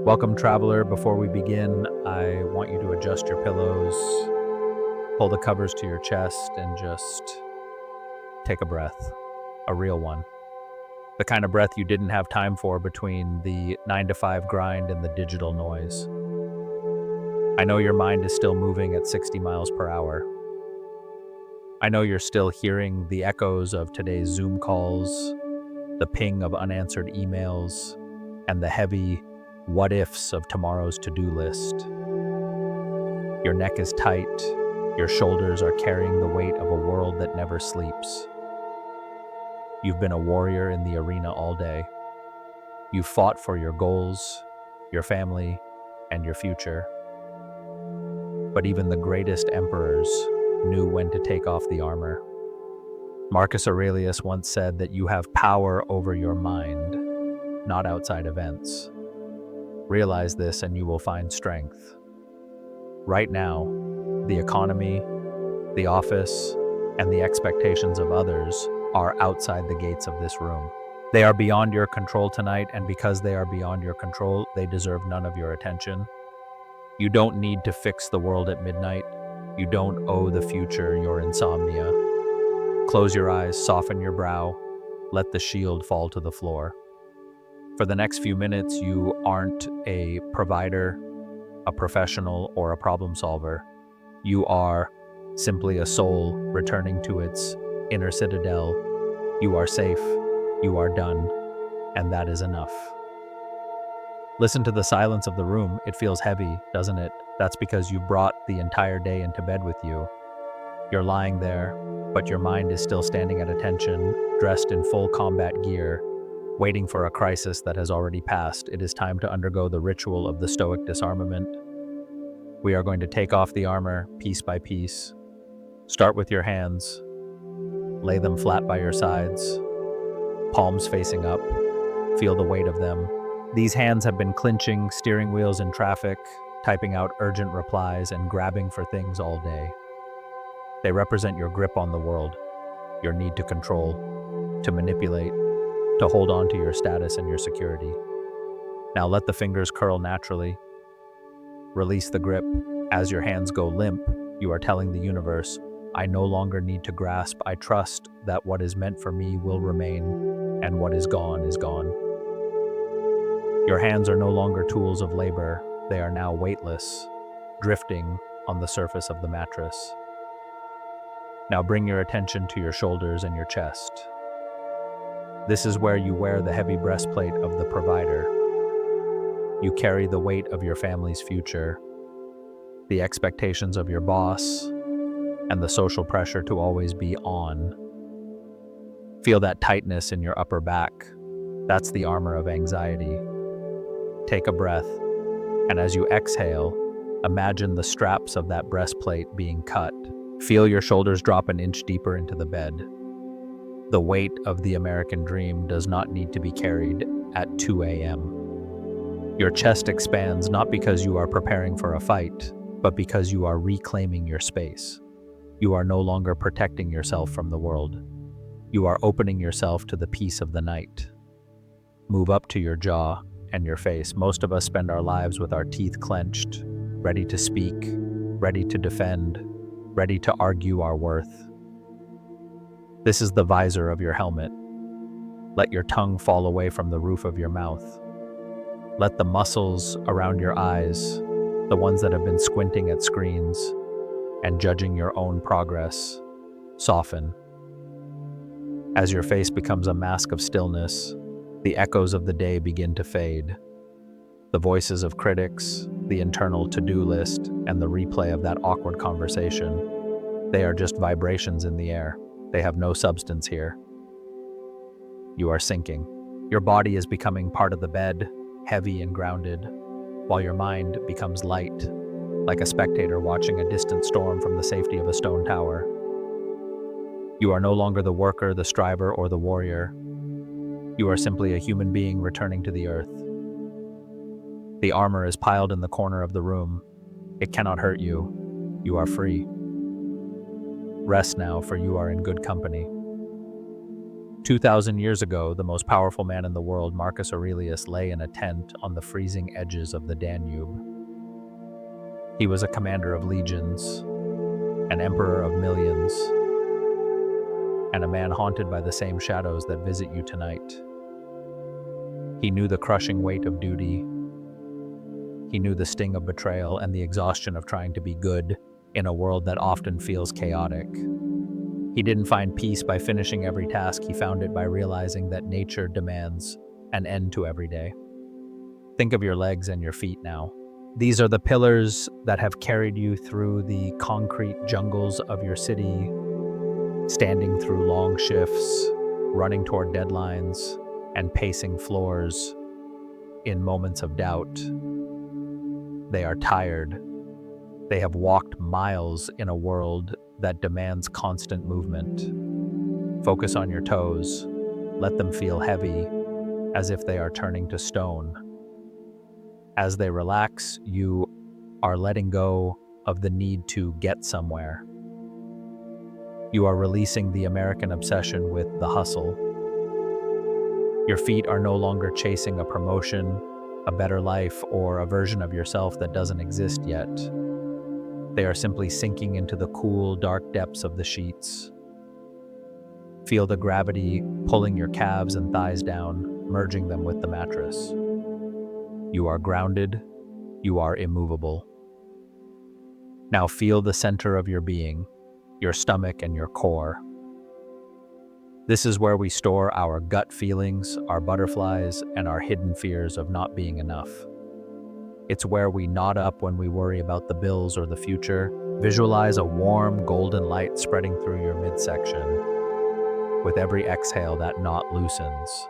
Welcome, traveler. Before we begin, I want you to adjust your pillows, pull the covers to your chest, and just take a breath. A real one. The kind of breath you didn't have time for between the 9 to 5 grind and the digital noise. I know your mind is still moving at 60 miles per hour. I know you're still hearing the echoes of today's Zoom calls, the ping of unanswered emails, and the heavy what ifs of tomorrow's to-do list. Your neck is tight, your shoulders are carrying the weight of a world that never sleeps. You've been a warrior in the arena all day. You've fought for your goals, your family, and your future. But even the greatest emperors knew when to take off the armor. Marcus Aurelius once said that you have power over your mind, not outside events. Realize this and you will find strength. Right now, the economy, the office, and the expectations of others are outside the gates of this room. They are beyond your control tonight, and because they are beyond your control, they deserve none of your attention. You don't need to fix the world at midnight. You don't owe the future your insomnia. Close your eyes, soften your brow, let the shield fall to the floor. For the next few minutes, you aren't a provider, a professional, or a problem solver. You are simply a soul returning to its inner citadel. You are safe, you are done, and that is enough. Listen to the silence of the room. It feels heavy, doesn't it? That's because you brought the entire day into bed with you. You're lying there, but your mind is still standing at attention, dressed in full combat gear, waiting for a crisis that has already passed. It is time to undergo the ritual of the Stoic disarmament. We are going to take off the armor piece by piece. Start with your hands. Lay them flat by your sides, palms facing up. Feel the weight of them. These hands have been clinching steering wheels in traffic, typing out urgent replies, and grabbing for things all day. They represent your grip on the world, your need to control, to manipulate, to hold on to your status and your security. Now let the fingers curl naturally. Release the grip. As your hands go limp, you are telling the universe, I no longer need to grasp. I trust that what is meant for me will remain, and what is gone is gone. Your hands are no longer tools of labor. They are now weightless, drifting on the surface of the mattress. Now bring your attention to your shoulders and your chest. This is where you wear the heavy breastplate of the provider. You carry the weight of your family's future, the expectations of your boss, and the social pressure to always be on. Feel that tightness in your upper back. That's the armor of anxiety. Take a breath, and as you exhale, imagine the straps of that breastplate being cut. Feel your shoulders drop an inch deeper into the bed. The weight of the American dream does not need to be carried at 2 a.m. Your chest expands not because you are preparing for a fight, but because you are reclaiming your space. You are no longer protecting yourself from the world. You are opening yourself to the peace of the night. Move up to your jaw and your face. Most of us spend our lives with our teeth clenched, ready to speak, ready to defend, ready to argue our worth. This is the visor of your helmet. Let your tongue fall away from the roof of your mouth. Let the muscles around your eyes, the ones that have been squinting at screens and judging your own progress, soften. As your face becomes a mask of stillness, the echoes of the day begin to fade. The voices of critics, the internal to-do list, and the replay of that awkward conversation, they are just vibrations in the air. They have no substance here. You are sinking. Your body is becoming part of the bed, heavy and grounded, while your mind becomes light, like a spectator watching a distant storm from the safety of a stone tower. You are no longer the worker, the striver, or the warrior. You are simply a human being returning to the earth. The armor is piled in the corner of the room. It cannot hurt you. You are free. Rest now, for you are in good company. 2,000 years ago, the most powerful man in the world, Marcus Aurelius, lay in a tent on the freezing edges of the Danube. He was a commander of legions, an emperor of millions, and a man haunted by the same shadows that visit you tonight. He knew the crushing weight of duty. He knew the sting of betrayal and the exhaustion of trying to be good in a world that often feels chaotic. He didn't find peace by finishing every task. He found it by realizing that nature demands an end to every day. Think of your legs and your feet now. These are the pillars that have carried you through the concrete jungles of your city, standing through long shifts, running toward deadlines, and pacing floors in moments of doubt. They are tired. They have walked miles in a world that demands constant movement. Focus on your toes. Let them feel heavy, as if they are turning to stone. As they relax, you are letting go of the need to get somewhere. You are releasing the American obsession with the hustle. Your feet are no longer chasing a promotion, a better life, or a version of yourself that doesn't exist yet. They are simply sinking into the cool, dark depths of the sheets. Feel the gravity pulling your calves and thighs down, merging them with the mattress. You are grounded. You are immovable. Now feel the center of your being, your stomach and your core. This is where we store our gut feelings, our butterflies, and our hidden fears of not being enough. It's where we knot up when we worry about the bills or the future. Visualize a warm, golden light spreading through your midsection. With every exhale, that knot loosens.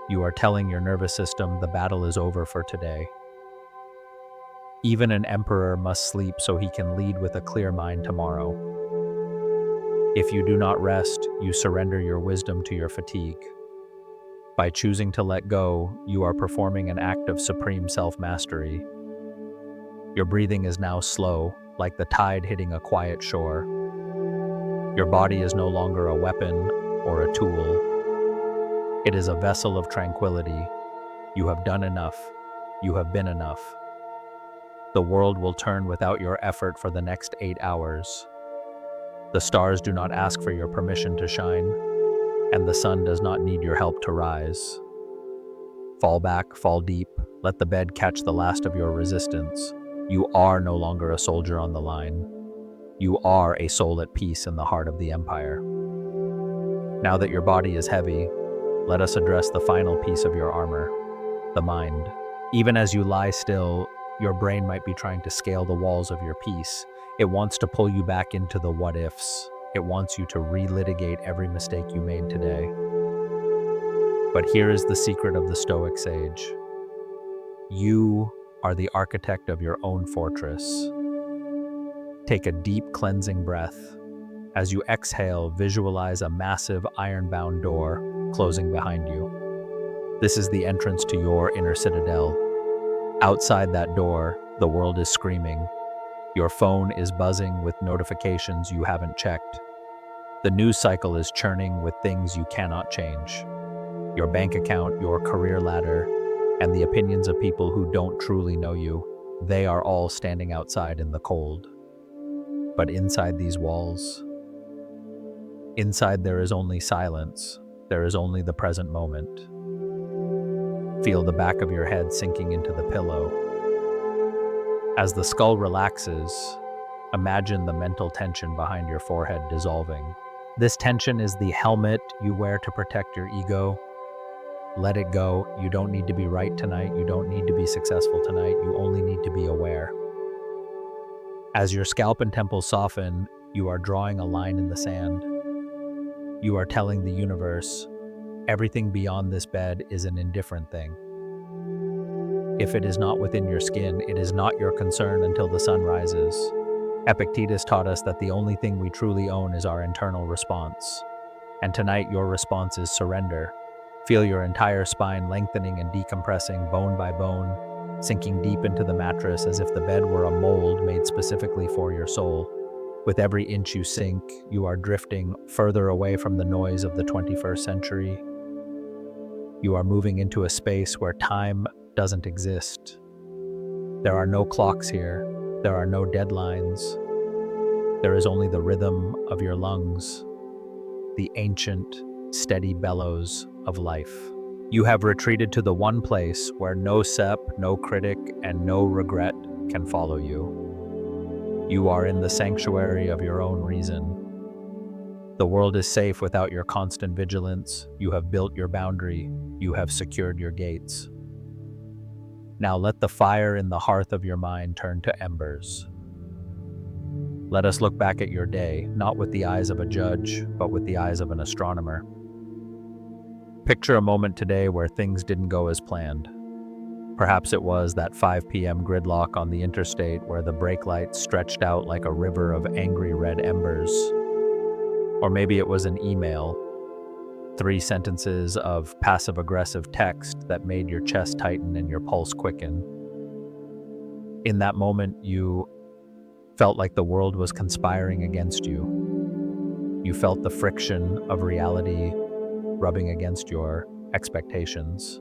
You are telling your nervous system the battle is over for today. Even an emperor must sleep so he can lead with a clear mind tomorrow. If you do not rest, you surrender your wisdom to your fatigue. By choosing to let go, you are performing an act of supreme self-mastery. Your breathing is now slow, like the tide hitting a quiet shore. Your body is no longer a weapon or a tool. It is a vessel of tranquility. You have done enough. You have been enough. The world will turn without your effort for the next 8 hours. The stars do not ask for your permission to shine, and the sun does not need your help to rise. Fall back, fall deep, let the bed catch the last of your resistance. You are no longer a soldier on the line. You are a soul at peace in the heart of the empire. Now that your body is heavy, let us address the final piece of your armor, the mind. Even as you lie still, your brain might be trying to scale the walls of your peace. It wants to pull you back into the what-ifs. It wants you to relitigate every mistake you made today. But here is the secret of the Stoic sage. You are the architect of your own fortress. Take a deep cleansing breath. As you exhale, visualize a massive iron-bound door closing behind you. This is the entrance to your inner citadel. Outside that door, the world is screaming. Your phone is buzzing with notifications you haven't checked. The news cycle is churning with things you cannot change. Your bank account, your career ladder, and the opinions of people who don't truly know you, they are all standing outside in the cold. But inside these walls, inside there is only silence. There is only the present moment. Feel the back of your head sinking into the pillow. As the skull relaxes, imagine the mental tension behind your forehead dissolving. This tension is the helmet you wear to protect your ego. Let it go. You don't need to be right tonight. You don't need to be successful tonight. You only need to be aware. As your scalp and temples soften, you are drawing a line in the sand. You are telling the universe, everything beyond this bed is an indifferent thing. If it is not within your skin, it is not your concern until the sun rises. Epictetus taught us that the only thing we truly own is our internal response. And tonight, your response is surrender. Feel your entire spine lengthening and decompressing bone by bone, sinking deep into the mattress as if the bed were a mold made specifically for your soul. With every inch you sink, you are drifting further away from the noise of the 21st century. You are moving into a space where time doesn't exist. There are no clocks here. There are no deadlines. There is only the rhythm of your lungs, the ancient, steady bellows of life. You have retreated to the one place where no sep, no critic, and no regret can follow you. You are in the sanctuary of your own reason. The world is safe without your constant vigilance. You have built your boundary. You have secured your gates. Now let the fire in the hearth of your mind turn to embers. Let us look back at your day, not with the eyes of a judge, but with the eyes of an astronomer. Picture a moment today where things didn't go as planned. Perhaps it was that 5 p.m. gridlock on the interstate where the brake lights stretched out like a river of angry red embers. Or maybe it was an email, 3 sentences of passive-aggressive text that made your chest tighten and your pulse quicken. In that moment, you felt like the world was conspiring against you. You felt the friction of reality rubbing against your expectations.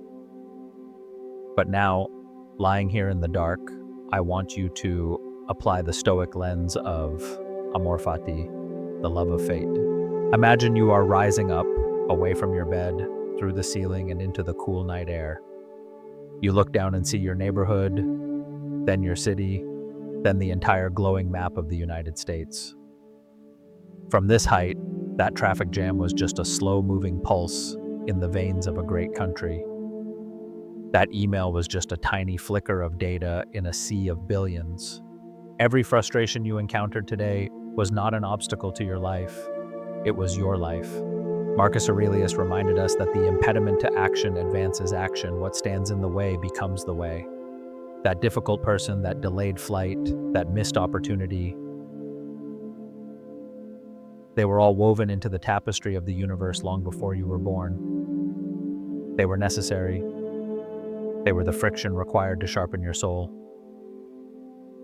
But now, lying here in the dark, I want you to apply the Stoic lens of amor fati, the love of fate. Imagine you are rising up, away from your bed, through the ceiling and into the cool night air. You look down and see your neighborhood, then your city, then the entire glowing map of the United States. From this height, that traffic jam was just a slow-moving pulse in the veins of a great country. That email was just a tiny flicker of data in a sea of billions. Every frustration you encountered today was not an obstacle to your life. It was your life. Marcus Aurelius reminded us that the impediment to action advances action. What stands in the way becomes the way. That difficult person, that delayed flight, that missed opportunity, they were all woven into the tapestry of the universe long before you were born. They were necessary. They were the friction required to sharpen your soul.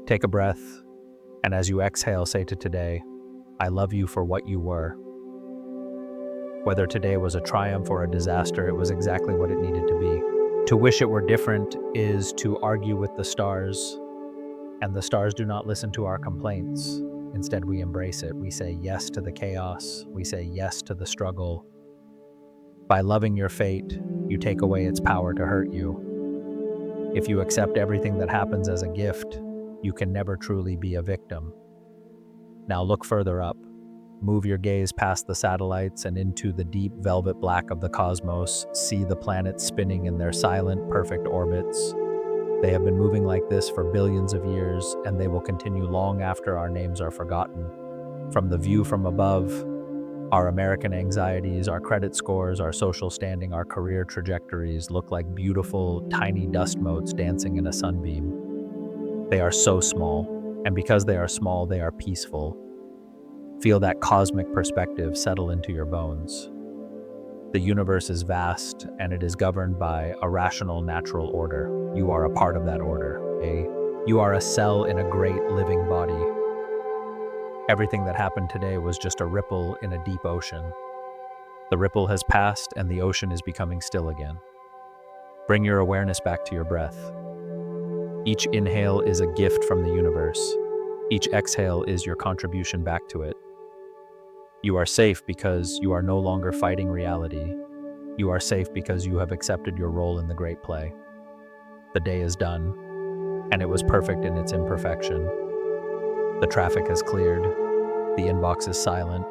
Take a breath, and as you exhale, say to today, I love you for what you were. Whether today was a triumph or a disaster, it was exactly what it needed to be. To wish it were different is to argue with the stars, and the stars do not listen to our complaints. Instead, we embrace it. We say yes to the chaos. We say yes to the struggle. By loving your fate, you take away its power to hurt you. If you accept everything that happens as a gift, you can never truly be a victim. Now look further up. Move your gaze past the satellites and into the deep velvet black of the cosmos. See the planets spinning in their silent, perfect orbits. They have been moving like this for billions of years, and they will continue long after our names are forgotten. From the view from above, our American anxieties, our credit scores, our social standing, our career trajectories look like beautiful, tiny dust motes dancing in a sunbeam. They are so small, and because they are small, they are peaceful. Feel that cosmic perspective settle into your bones. The universe is vast, and it is governed by a rational natural order. You are a part of that order. You are a cell in a great living body. Everything that happened today was just a ripple in a deep ocean. The ripple has passed, and the ocean is becoming still again. Bring your awareness back to your breath. Each inhale is a gift from the universe. Each exhale is your contribution back to it. You are safe because you are no longer fighting reality. You are safe because you have accepted your role in the great play. The day is done, and it was perfect in its imperfection. The traffic has cleared. The inbox is silent.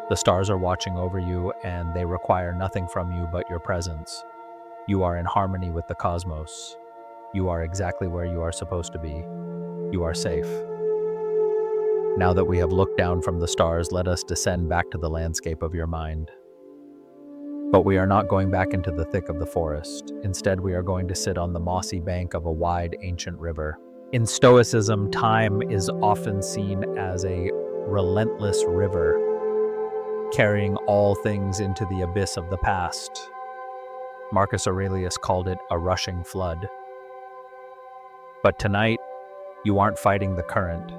The stars are watching over you, and they require nothing from you but your presence. You are in harmony with the cosmos. You are exactly where you are supposed to be. You are safe. Now that we have looked down from the stars, let us descend back to the landscape of your mind. But we are not going back into the thick of the forest. Instead, we are going to sit on the mossy bank of a wide, ancient river. In Stoicism, time is often seen as a relentless river, carrying all things into the abyss of the past. Marcus Aurelius called it a rushing flood. But tonight, you aren't fighting the current.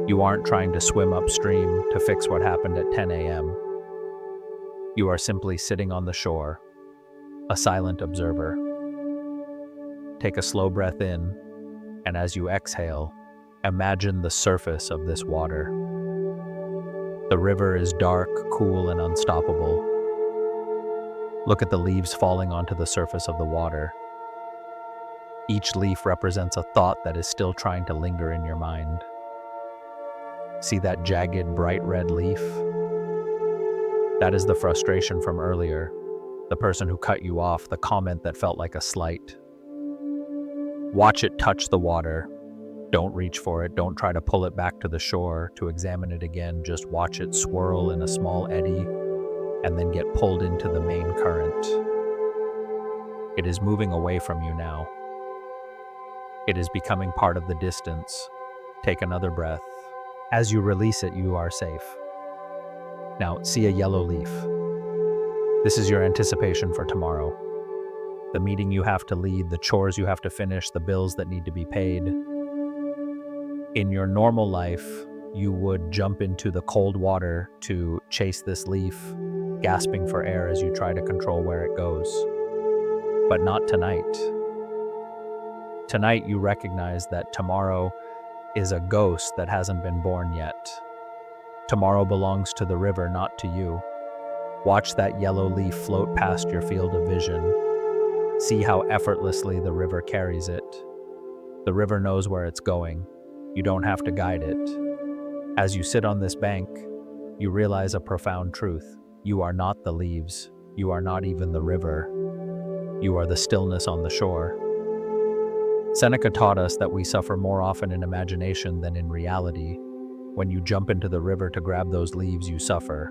You aren't trying to swim upstream to fix what happened at 10 a.m. You are simply sitting on the shore, a silent observer. Take a slow breath in, and as you exhale, imagine the surface of this water. The river is dark, cool, and unstoppable. Look at the leaves falling onto the surface of the water. Each leaf represents a thought that is still trying to linger in your mind. See that jagged, bright red leaf? That is the frustration from earlier, the person who cut you off, the comment that felt like a slight. Watch it touch the water. Don't reach for it. Don't try to pull it back to the shore to examine it again. Just watch it swirl in a small eddy and then get pulled into the main current. It is moving away from you now. It is becoming part of the distance. Take another breath. As you release it, you are safe. Now, see a yellow leaf. This is your anticipation for tomorrow. The meeting you have to lead, the chores you have to finish, the bills that need to be paid. In your normal life, you would jump into the cold water to chase this leaf, gasping for air as you try to control where it goes. But not tonight. Tonight, you recognize that tomorrow is a ghost that hasn't been born yet. Tomorrow belongs to the river, not to you. Watch that yellow leaf float past your field of vision. See how effortlessly the river carries it. The river knows where it's going. You don't have to guide it. As you sit on this bank, you realize a profound truth. You are not the leaves. You are not even the river. You are the stillness on the shore. Seneca taught us that we suffer more often in imagination than in reality. When you jump into the river to grab those leaves, you suffer.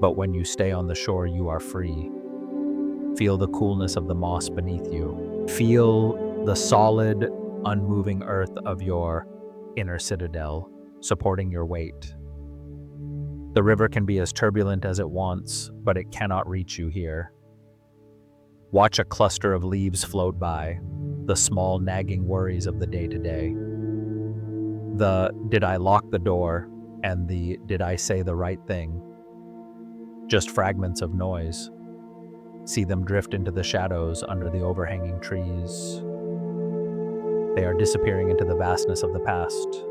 But when you stay on the shore, you are free. Feel the coolness of the moss beneath you. Feel the solid, unmoving earth of your inner citadel, supporting your weight. The river can be as turbulent as it wants, but it cannot reach you here. Watch a cluster of leaves float by, the small nagging worries of the day-to-day. The did I lock the door and the did I say the right thing? Just fragments of noise. See them drift into the shadows under the overhanging trees. They are disappearing into the vastness of the past.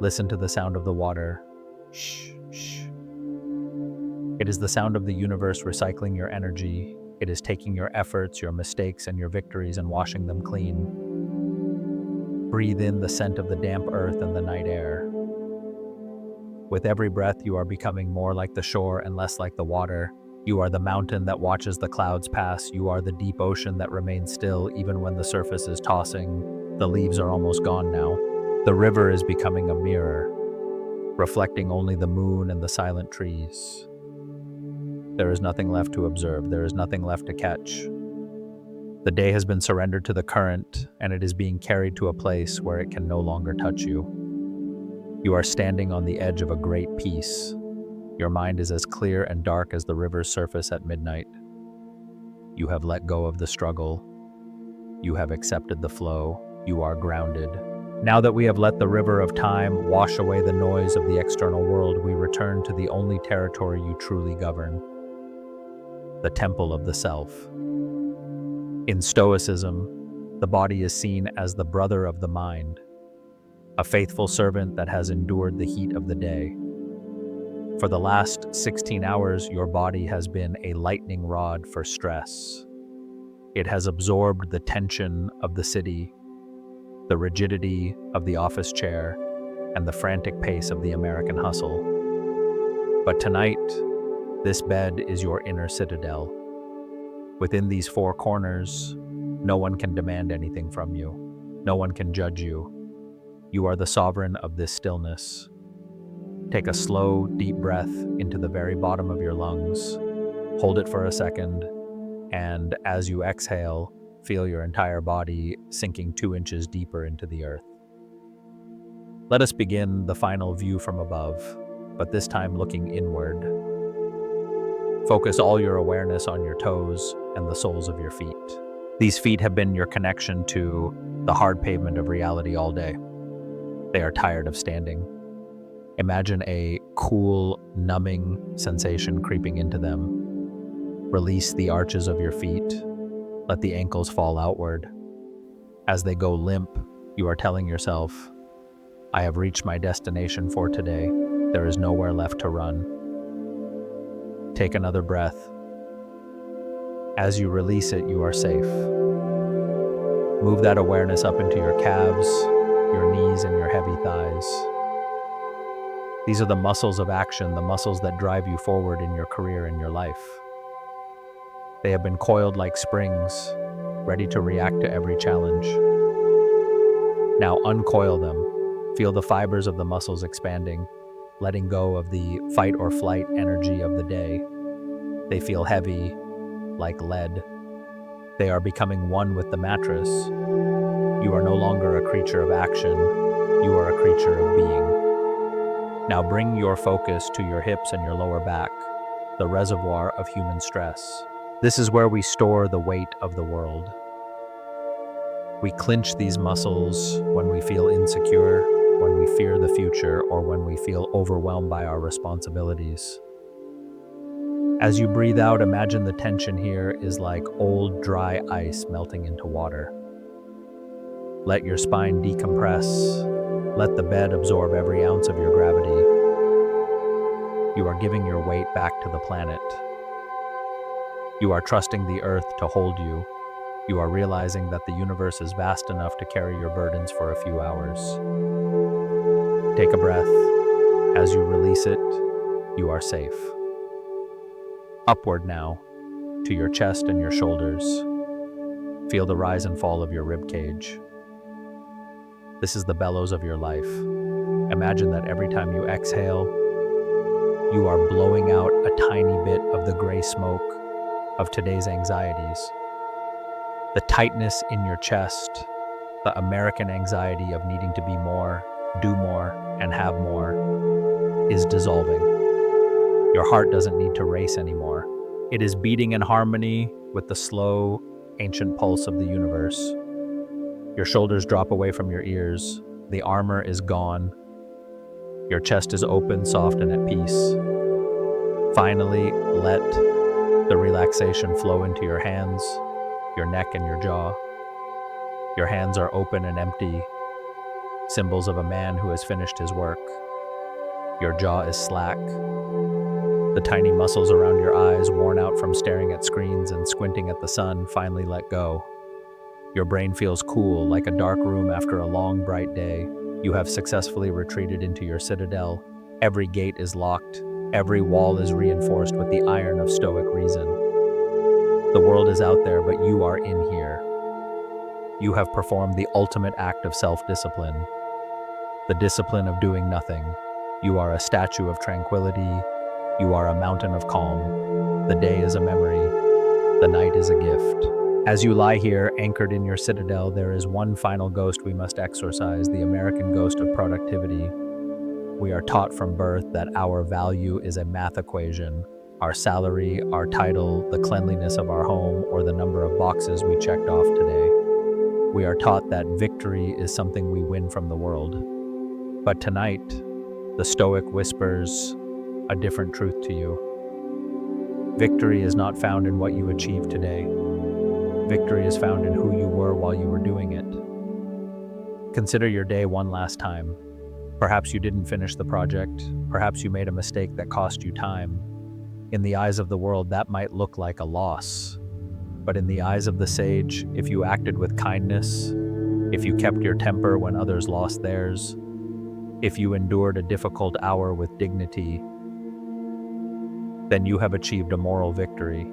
Listen to the sound of the water. Shh, shh. It is the sound of the universe recycling your energy. It is taking your efforts, your mistakes, and your victories and washing them clean. Breathe in the scent of the damp earth and the night air. With every breath, you are becoming more like the shore and less like the water. You are the mountain that watches the clouds pass. You are the deep ocean that remains still even when the surface is tossing. The leaves are almost gone now. The river is becoming a mirror, reflecting only the moon and the silent trees. There is nothing left to observe. There is nothing left to catch. The day has been surrendered to the current, and it is being carried to a place where it can no longer touch you. You are standing on the edge of a great peace. Your mind is as clear and dark as the river's surface at midnight. You have let go of the struggle. You have accepted the flow. You are grounded. Now that we have let the river of time wash away the noise of the external world, we return to the only territory you truly govern, the temple of the self. In Stoicism, the body is seen as the brother of the mind, a faithful servant that has endured the heat of the day. For the last 16 hours, your body has been a lightning rod for stress. It has absorbed the tension of the city, the rigidity of the office chair, and the frantic pace of the American hustle. But tonight, this bed is your inner citadel. Within these four corners, no one can demand anything from you. No one can judge you. You are the sovereign of this stillness. Take a slow, deep breath into the very bottom of your lungs. Hold it for a second, and as you exhale, feel your entire body sinking 2 inches deeper into the earth. Let us begin the final view from above, but this time looking inward. Focus all your awareness on your toes and the soles of your feet. These feet have been your connection to the hard pavement of reality all day. They are tired of standing. Imagine a cool, numbing sensation creeping into them. Release the arches of your feet. Let the ankles fall outward. As they go limp, you are telling yourself, I have reached my destination for today. There is nowhere left to run. Take another breath. As you release it, you are safe. Move that awareness up into your calves, your knees, and your heavy thighs. These are the muscles of action, the muscles that drive you forward in your career and your life. They have been coiled like springs, ready to react to every challenge. Now uncoil them. Feel the fibers of the muscles expanding, letting go of the fight or flight energy of the day. They feel heavy, like lead. They are becoming one with the mattress. You are no longer a creature of action. You are a creature of being. Now bring your focus to your hips and your lower back, the reservoir of human stress. This is where we store the weight of the world. We clench these muscles when we feel insecure, when we fear the future, or when we feel overwhelmed by our responsibilities. As you breathe out, imagine the tension here is like old, dry ice melting into water. Let your spine decompress. Let the bed absorb every ounce of your gravity. You are giving your weight back to the planet. You are trusting the earth to hold you. You are realizing that the universe is vast enough to carry your burdens for a few hours. Take a breath. As you release it, you are safe. Upward now, to your chest and your shoulders. Feel the rise and fall of your rib cage. This is the bellows of your life. Imagine that every time you exhale, you are blowing out a tiny bit of the gray smoke of today's anxieties. The tightness in your chest, the American anxiety of needing to be more, do more, and have more, is dissolving. Your heart doesn't need to race anymore. It is beating in harmony with the slow, ancient pulse of the universe. Your shoulders drop away from your ears. The armor is gone. Your chest is open, soft, and at peace. Finally, let the relaxation flow into your hands, your neck, and your jaw. Your hands are open and empty, symbols of a man who has finished his work. Your jaw is slack. The tiny muscles around your eyes, worn out from staring at screens and squinting at the sun, finally let go. Your brain feels cool, like a dark room after a long, bright day. You have successfully retreated into your citadel. Every gate is locked. Every wall is reinforced with the iron of Stoic reason. The world is out there, but you are in here. You have performed the ultimate act of self-discipline, the discipline of doing nothing. You are a statue of tranquility. You are a mountain of calm. The day is a memory. The night is a gift. As you lie here, anchored in your citadel, there is one final ghost we must exorcise, the American ghost of productivity. We are taught from birth that our value is a math equation. Our salary, our title, the cleanliness of our home, or the number of boxes we checked off today. We are taught that victory is something we win from the world. But tonight, the Stoic whispers a different truth to you. Victory is not found in what you achieve today. Victory is found in who you were while you were doing it. Consider your day one last time. Perhaps you didn't finish the project. Perhaps you made a mistake that cost you time. In the eyes of the world, that might look like a loss. But in the eyes of the sage, if you acted with kindness, if you kept your temper when others lost theirs, if you endured a difficult hour with dignity, then you have achieved a moral victory.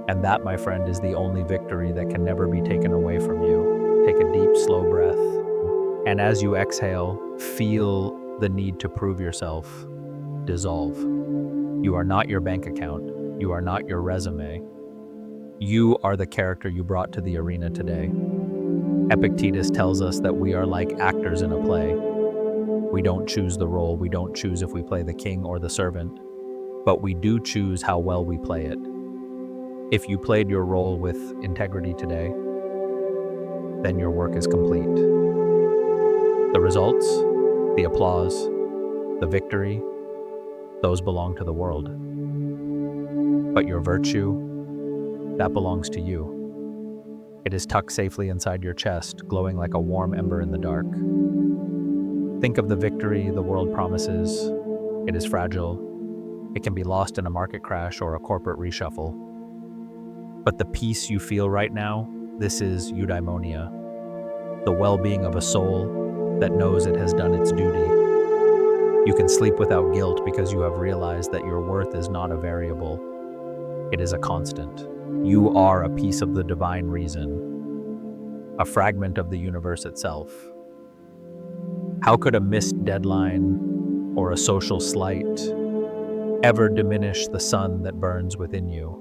And that, my friend, is the only victory that can never be taken away from you. Take a deep, slow breath. And as you exhale, feel the need to prove yourself dissolve. You are not your bank account. You are not your resume. You are the character you brought to the arena today. Epictetus tells us that we are like actors in a play. We don't choose the role. We don't choose if we play the king or the servant, but we do choose how well we play it. If you played your role with integrity today, then your work is complete. The results? The applause, the victory, those belong to the world. But your virtue, that belongs to you. It is tucked safely inside your chest, glowing like a warm ember in the dark. Think of the victory the world promises. It is fragile. It can be lost in a market crash or a corporate reshuffle. But the peace you feel right now, this is eudaimonia, the well-being of a soul that knows it has done its duty. You can sleep without guilt because you have realized that your worth is not a variable. It is a constant. You are a piece of the divine reason, a fragment of the universe itself. How could a missed deadline or a social slight ever diminish the sun that burns within you?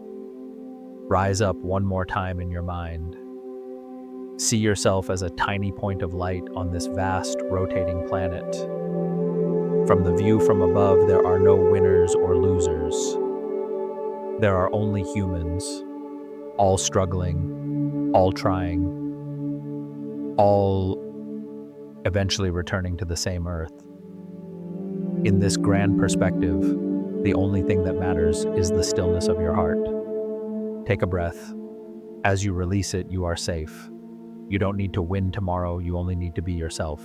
Rise up one more time in your mind. See yourself as a tiny point of light on this vast, rotating planet. From the view from above, there are no winners or losers. There are only humans, all struggling, all trying, all eventually returning to the same earth. In this grand perspective, the only thing that matters is the stillness of your heart. Take a breath. As you release it, you are safe. You don't need to win tomorrow, you only need to be yourself.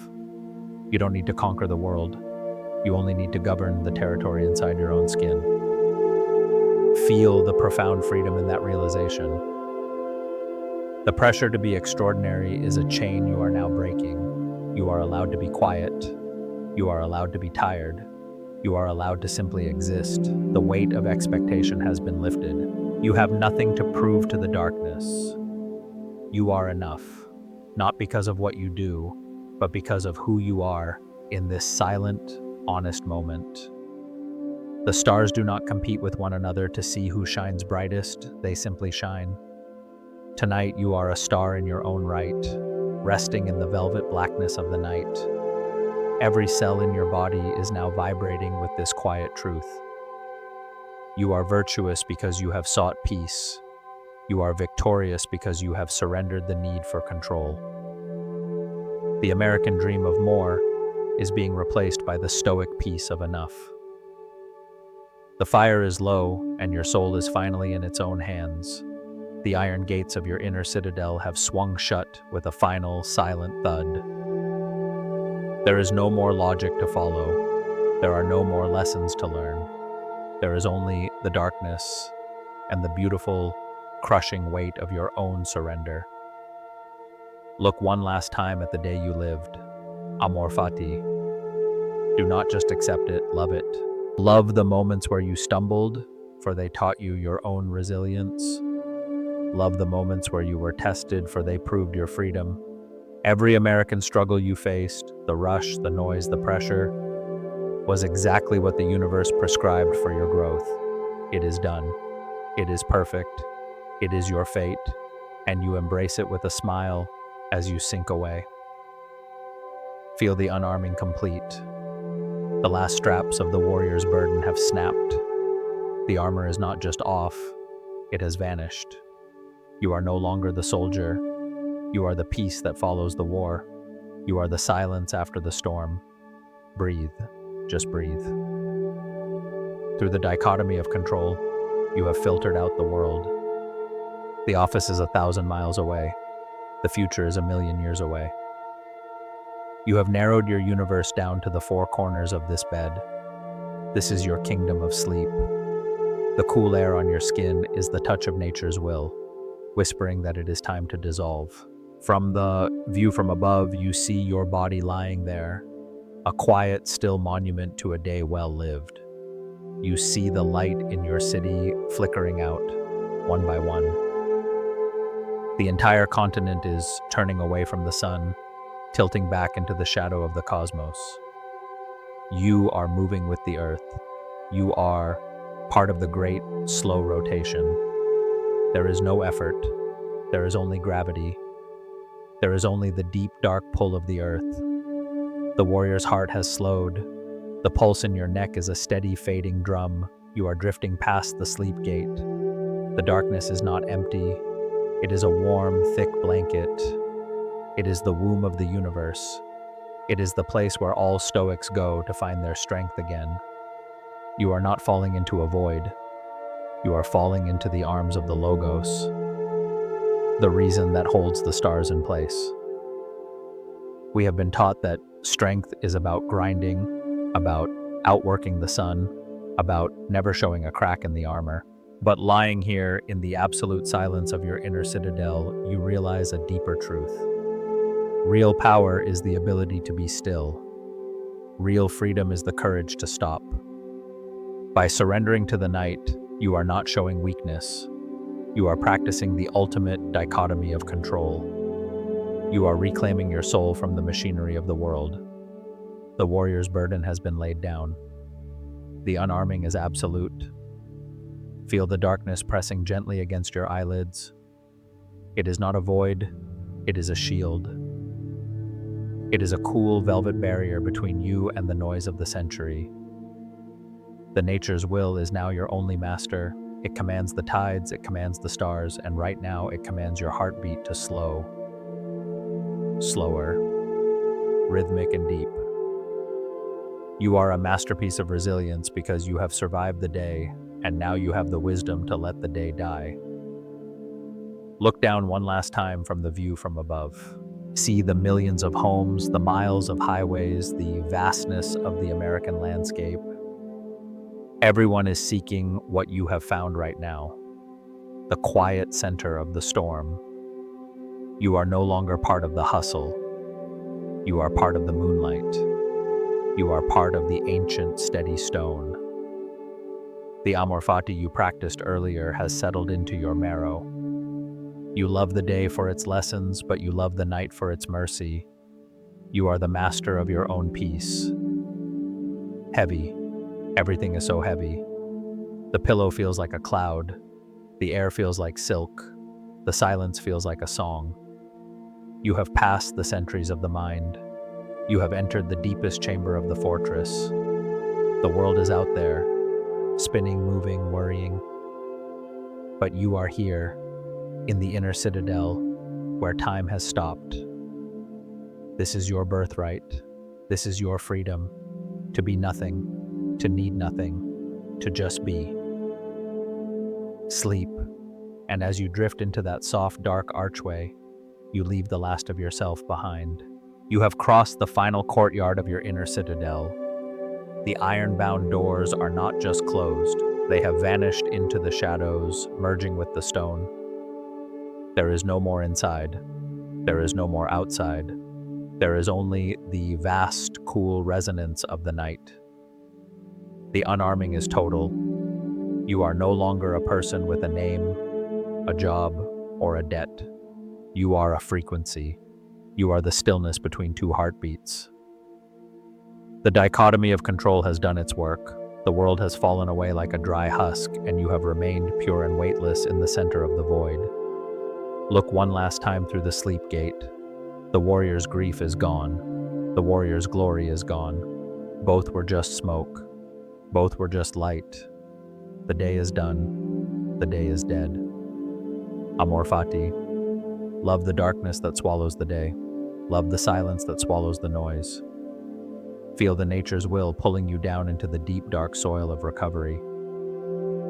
You don't need to conquer the world, you only need to govern the territory inside your own skin. Feel the profound freedom in that realization. The pressure to be extraordinary is a chain you are now breaking. You are allowed to be quiet. You are allowed to be tired. You are allowed to simply exist. The weight of expectation has been lifted. You have nothing to prove to the darkness. You are enough, not because of what you do, but because of who you are in this silent, honest moment. The stars do not compete with one another to see who shines brightest, they simply shine. Tonight you are a star in your own right, resting in the velvet blackness of the night. Every cell in your body is now vibrating with this quiet truth. You are virtuous because you have sought peace. You are victorious because you have surrendered the need for control. The American dream of more is being replaced by the Stoic peace of enough. The fire is low, and your soul is finally in its own hands. The iron gates of your inner citadel have swung shut with a final, silent thud. There is no more logic to follow. There are no more lessons to learn. There is only the darkness and the beautiful, crushing weight of your own surrender. Look one last time at the day you lived. Amor fati. Do not just accept it, love it. Love the moments where you stumbled, for they taught you your own resilience. Love the moments where you were tested, for they proved your freedom. Every American struggle you faced, the rush, the noise, the pressure, was exactly what the universe prescribed for your growth. It is done. It is perfect. It is your fate, and you embrace it with a smile as you sink away. Feel the unarming complete. The last straps of the warrior's burden have snapped. The armor is not just off, it has vanished. You are no longer the soldier. You are the peace that follows the war. You are the silence after the storm. Breathe. Just breathe. Through the dichotomy of control, you have filtered out the world. The office is 1,000 miles away. The future is 1,000,000 years away. You have narrowed your universe down to the four corners of this bed. This is your kingdom of sleep. The cool air on your skin is the touch of nature's will, whispering that it is time to dissolve. From the view from above, you see your body lying there, a quiet, still monument to a day well lived. You see the light in your city flickering out, one by one. The entire continent is turning away from the sun, tilting back into the shadow of the cosmos. You are moving with the earth. You are part of the great, slow rotation. There is no effort. There is only gravity. There is only the deep, dark pull of the earth. The warrior's heart has slowed. The pulse in your neck is a steady, fading drum. You are drifting past the sleep gate. The darkness is not empty. It is a warm, thick blanket. It is the womb of the universe. It is the place where all Stoics go to find their strength again. You are not falling into a void. You are falling into the arms of the Logos, the reason that holds the stars in place. We have been taught that strength is about grinding, about outworking the sun, about never showing a crack in the armor. But lying here in the absolute silence of your inner citadel, you realize a deeper truth. Real power is the ability to be still. Real freedom is the courage to stop. By surrendering to the night, you are not showing weakness. You are practicing the ultimate dichotomy of control. You are reclaiming your soul from the machinery of the world. The warrior's burden has been laid down. The unarming is absolute. Feel the darkness pressing gently against your eyelids. It is not a void, it is a shield. It is a cool velvet barrier between you and the noise of the century. The nature's will is now your only master. It commands the tides, it commands the stars, and right now it commands your heartbeat to slow. Slower, rhythmic and deep. You are a masterpiece of resilience because you have survived the day, and now you have the wisdom to let the day die. Look down one last time from the view from above. See the millions of homes, the miles of highways, the vastness of the American landscape. Everyone is seeking what you have found right now, the quiet center of the storm. You are no longer part of the hustle. You are part of the moonlight. You are part of the ancient, steady stone. The amor fati you practiced earlier has settled into your marrow. You love the day for its lessons, but you love the night for its mercy. You are the master of your own peace. Heavy. Everything is so heavy. The pillow feels like a cloud. The air feels like silk. The silence feels like a song. You have passed the sentries of the mind. You have entered the deepest chamber of the fortress. The world is out there, spinning, moving, worrying. But you are here, in the inner citadel, where time has stopped. This is your birthright. This is your freedom, to be nothing, to need nothing, to just be. Sleep, and as you drift into that soft, dark archway, you leave the last of yourself behind. You have crossed the final courtyard of your inner citadel. The iron-bound doors are not just closed, they have vanished into the shadows, merging with the stone. There is no more inside. There is no more outside. There is only the vast, cool resonance of the night. The unarming is total. You are no longer a person with a name, a job, or a debt. You are a frequency. You are the stillness between two heartbeats. The dichotomy of control has done its work. The world has fallen away like a dry husk, and you have remained pure and weightless in the center of the void. Look one last time through the sleep gate. The warrior's grief is gone. The warrior's glory is gone. Both were just smoke. Both were just light. The day is done. The day is dead. Amor fati. Love the darkness that swallows the day. Love the silence that swallows the noise. Feel the nature's will pulling you down into the deep, dark soil of recovery.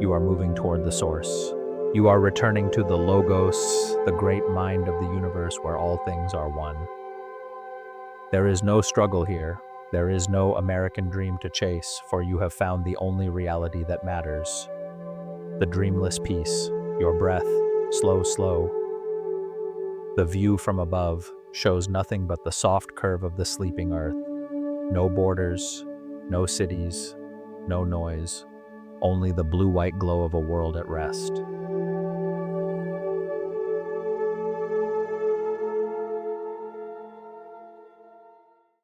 You are moving toward the source. You are returning to the Logos, the great mind of the universe where all things are one. There is no struggle here. There is no American dream to chase, for you have found the only reality that matters. The dreamless peace, your breath, slow, slow. The view from above shows nothing but the soft curve of the sleeping earth. No borders, no cities, no noise, only the blue-white glow of a world at rest.